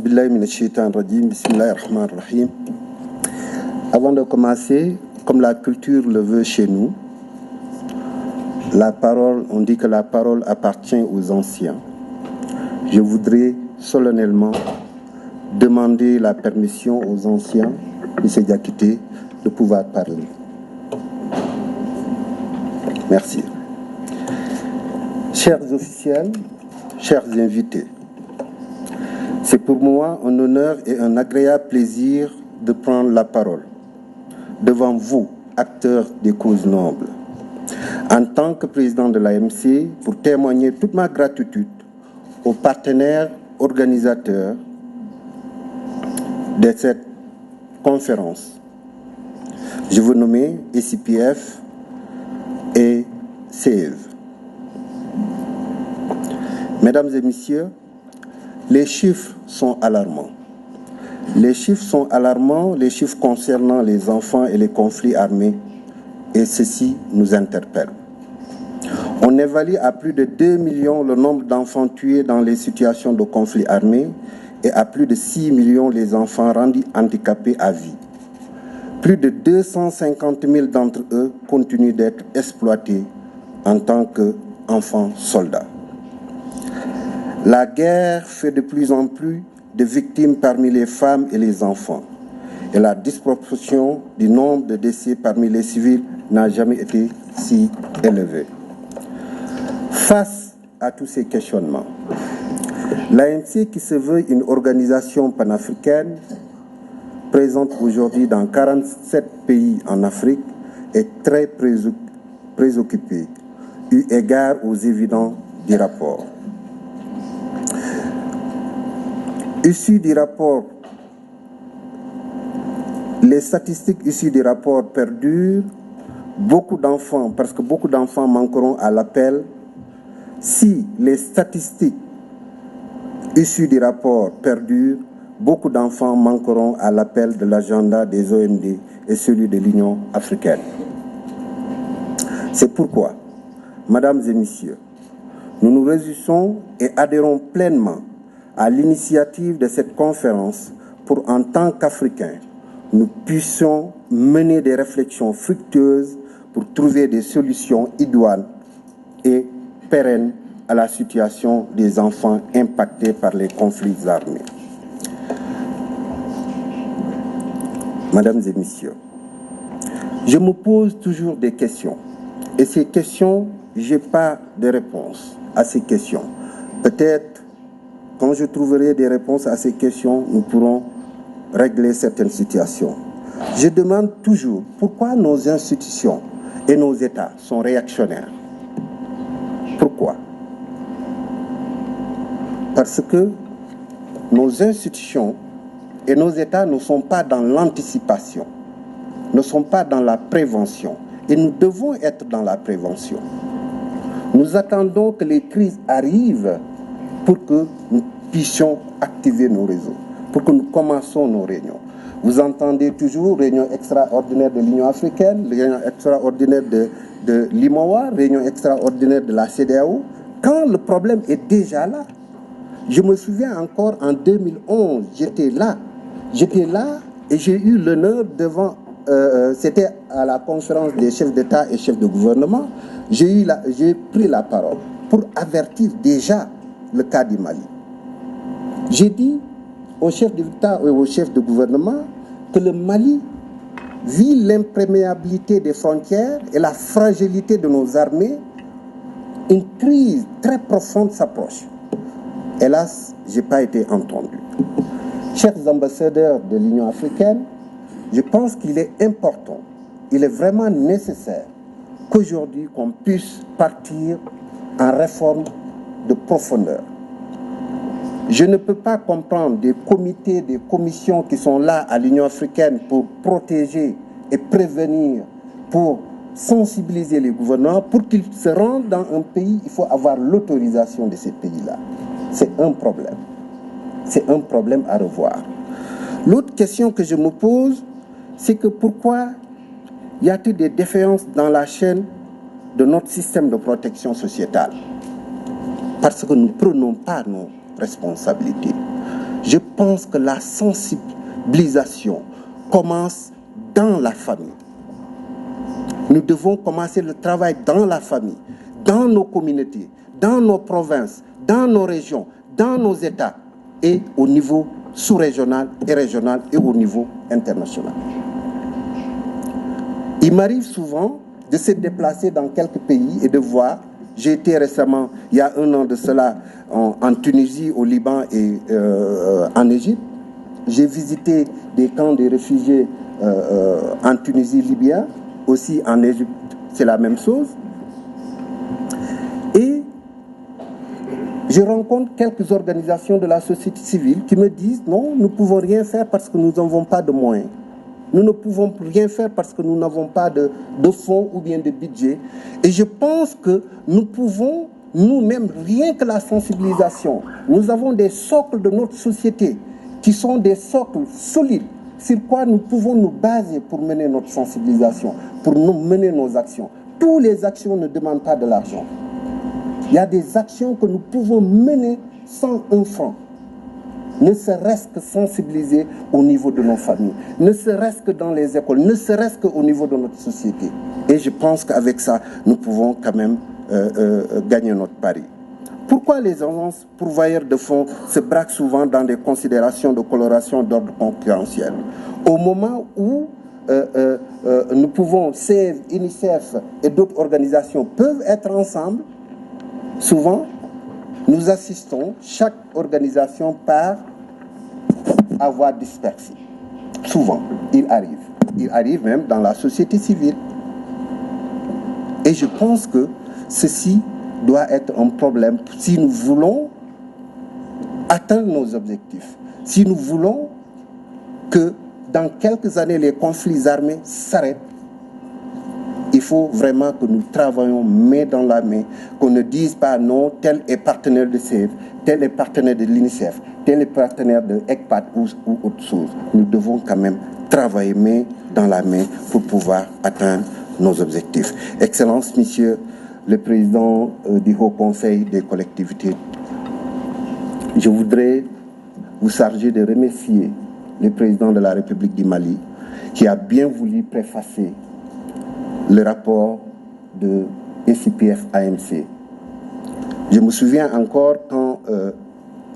billahi minash shaitanir rajim, bismillahir rahmanir rahim. Avant de commencer, comme la culture le veut chez nous, la parole, on dit que la parole appartient aux anciens. Je voudrais solennellement demander la permission aux anciens, M. Diakité, de pouvoir parler. Merci. Chers officiels, chers invités, c'est pour moi un honneur et un agréable plaisir de prendre la parole devant vous, acteurs des causes nobles, en tant que président de l'AMC, pour témoigner toute ma gratitude aux partenaires organisateurs de cette conférence. Je veux nommer ECPF et CEV. Mesdames et messieurs, les chiffres sont alarmants. Les chiffres sont alarmants, les chiffres concernant les enfants et les conflits armés, et ceci nous interpelle. On évalue à plus de 2 millions le nombre d'enfants tués dans les situations de conflits armés et à plus de 6 millions les enfants rendus handicapés à vie. Plus de 250 000 d'entre eux continuent d'être exploités en tant qu'enfants soldats. La guerre fait de plus en plus de victimes parmi les femmes et les enfants. Et la disproportion du nombre de décès parmi les civils n'a jamais été si élevée. Face à tous ces questionnements, l'AMC, qui se veut une organisation panafricaine, présente aujourd'hui dans 47 pays en Afrique, est très préoccupée, eu égard aux évidents du rapport. Issues du rapport, les statistiques issues du rapport perdurent. Beaucoup d'enfants, parce que beaucoup d'enfants manqueront à l'appel. Si les statistiques issues du rapport perdurent, beaucoup d'enfants manqueront à l'appel de l'agenda des OND et celui de l'Union africaine. C'est pourquoi, mesdames et messieurs, nous nous réjouissons et adhérons pleinement à l'initiative de cette conférence pour, en tant qu'Africains, nous puissions mener des réflexions fructueuses pour trouver des solutions idoines et pérennes à la situation des enfants impactés par les conflits armés. Mesdames et messieurs, je me pose toujours des questions. Et ces questions, je n'ai pas de réponse à ces questions. Peut-être, quand je trouverai des réponses à ces questions, nous pourrons régler certaines situations. Je demande toujours pourquoi nos institutions et nos États sont réactionnaires. Pourquoi? Parce que nos institutions et nos États ne sont pas dans l'anticipation, ne sont pas dans la prévention. Et nous devons être dans la prévention. Nous attendons que les crises arrivent pour que nous puissions activer nos réseaux, pour que nous commencions nos réunions. Vous entendez toujours réunion extraordinaire de l'Union africaine, réunion extraordinaire de l'IMOA, réunion extraordinaire de la CEDEAO, quand le problème est déjà là. Je me souviens encore en 2011, j'étais là et j'ai eu l'honneur devant, c'était à la conférence des chefs d'État et chefs de gouvernement, j'ai pris la parole pour avertir déjà le cas du Mali. J'ai dit aux chefs d'État et aux chefs de gouvernement que le Mali vit l'imperméabilité des frontières et la fragilité de nos armées. Une crise très profonde s'approche. Hélas, je n'ai pas été entendu. Chers ambassadeurs de l'Union africaine, je pense qu'il est important, il est vraiment nécessaire qu'aujourd'hui qu'on puisse partir en réforme de profondeur. Je ne peux pas comprendre des comités, des commissions qui sont là à l'Union africaine pour protéger et prévenir, pour sensibiliser les gouvernements. Pour qu'ils se rendent dans un pays, il faut avoir l'autorisation de ces pays-là. C'est un problème. C'est un problème à revoir. L'autre question que je me pose, c'est que pourquoi y a-t-il des défaillances dans la chaîne de notre système de protection sociétale? Parce que nous ne prenons pas nos responsabilités. Je pense que la sensibilisation commence dans la famille. Nous devons commencer le travail dans la famille, dans nos communautés, dans nos provinces, dans nos régions, dans nos États et au niveau sous-régional et régional et au niveau international. Il m'arrive souvent de se déplacer dans quelques pays et de voir. J'ai été récemment, il y a 1 an de cela, en Tunisie, au Liban et en Égypte. J'ai visité des camps de réfugiés en Tunisie, Libye, aussi en Égypte, c'est la même chose. Et je rencontre quelques organisations de la société civile qui me disent non, nous ne pouvons rien faire parce que nous n'avons pas de moyens. Nous ne pouvons rien faire parce que nous n'avons pas de fonds ou bien de budget. Et je pense que nous pouvons, nous-mêmes, rien que la sensibilisation, nous avons des socles de notre société qui sont des socles solides sur quoi nous pouvons nous baser pour mener notre sensibilisation, pour nous mener nos actions. Toutes les actions ne demandent pas de l'argent. Il y a des actions que nous pouvons mener sans un franc. Ne serait-ce que sensibiliser au niveau de nos familles, ne serait-ce que dans les écoles, ne serait-ce qu'au niveau de notre société. Et je pense qu'avec ça, nous pouvons quand même gagner notre pari. Pourquoi les agences pourvoyeurs de fonds se braquent souvent dans des considérations de coloration d'ordre concurrentiel? Au moment où nous pouvons, CEV, UNICEF et d'autres organisations peuvent être ensemble, souvent, nous assistons, chaque organisation par avoir dispersé. Souvent, il arrive. Il arrive même dans la société civile. Et je pense que ceci doit être un problème si nous voulons atteindre nos objectifs. Si nous voulons que dans quelques années, les conflits armés s'arrêtent, il faut vraiment que nous travaillions main dans la main, qu'on ne dise pas non, tel est partenaire de CEV, tel est partenaire de l'UNICEF, tel est partenaire de ECPAT ou autre chose. Nous devons quand même travailler main dans la main pour pouvoir atteindre nos objectifs. Excellence, Monsieur le Président du Haut Conseil des collectivités, je voudrais vous charger de remercier le Président de la République du Mali qui a bien voulu préfacer le rapport de SIPF-AMC. Je me souviens encore quand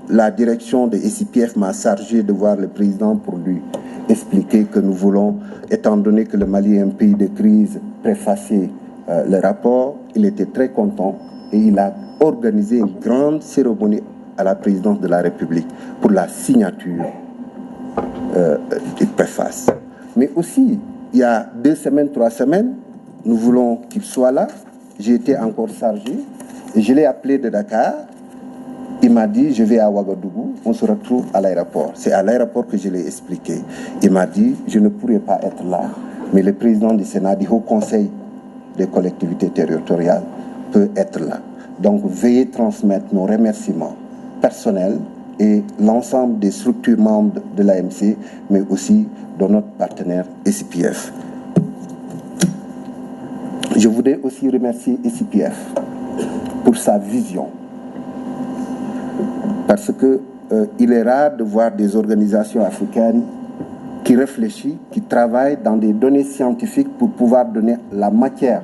la direction de SIPF m'a chargé de voir le président pour lui expliquer que nous voulons, étant donné que le Mali est un pays de crise, préfacer le rapport. Il était très content et il a organisé une grande cérémonie à la présidence de la République pour la signature du préface. Mais aussi, il y a 2 semaines, 3 semaines, nous voulons qu'il soit là. J'ai été encore chargé et je l'ai appelé de Dakar. Il m'a dit, je vais à Ouagadougou, on se retrouve à l'aéroport. C'est à l'aéroport que je l'ai expliqué. Il m'a dit, je ne pourrai pas être là, mais le président du Sénat, du Haut Conseil des collectivités territoriales, peut être là. Donc, veuillez transmettre nos remerciements personnels et l'ensemble des structures membres de l'AMC, mais aussi de notre partenaire SIPF. Je voudrais aussi remercier SIPF pour sa vision. Parce que il est rare de voir des organisations africaines qui réfléchissent, qui travaillent dans des données scientifiques pour pouvoir donner la matière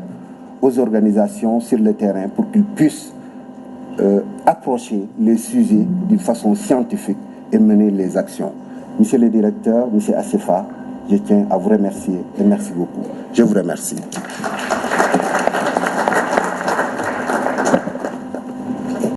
aux organisations sur le terrain pour qu'ils puissent approcher les sujets d'une façon scientifique et mener les actions. Monsieur le directeur, monsieur Assefa, je tiens à vous remercier et merci beaucoup. Je vous remercie.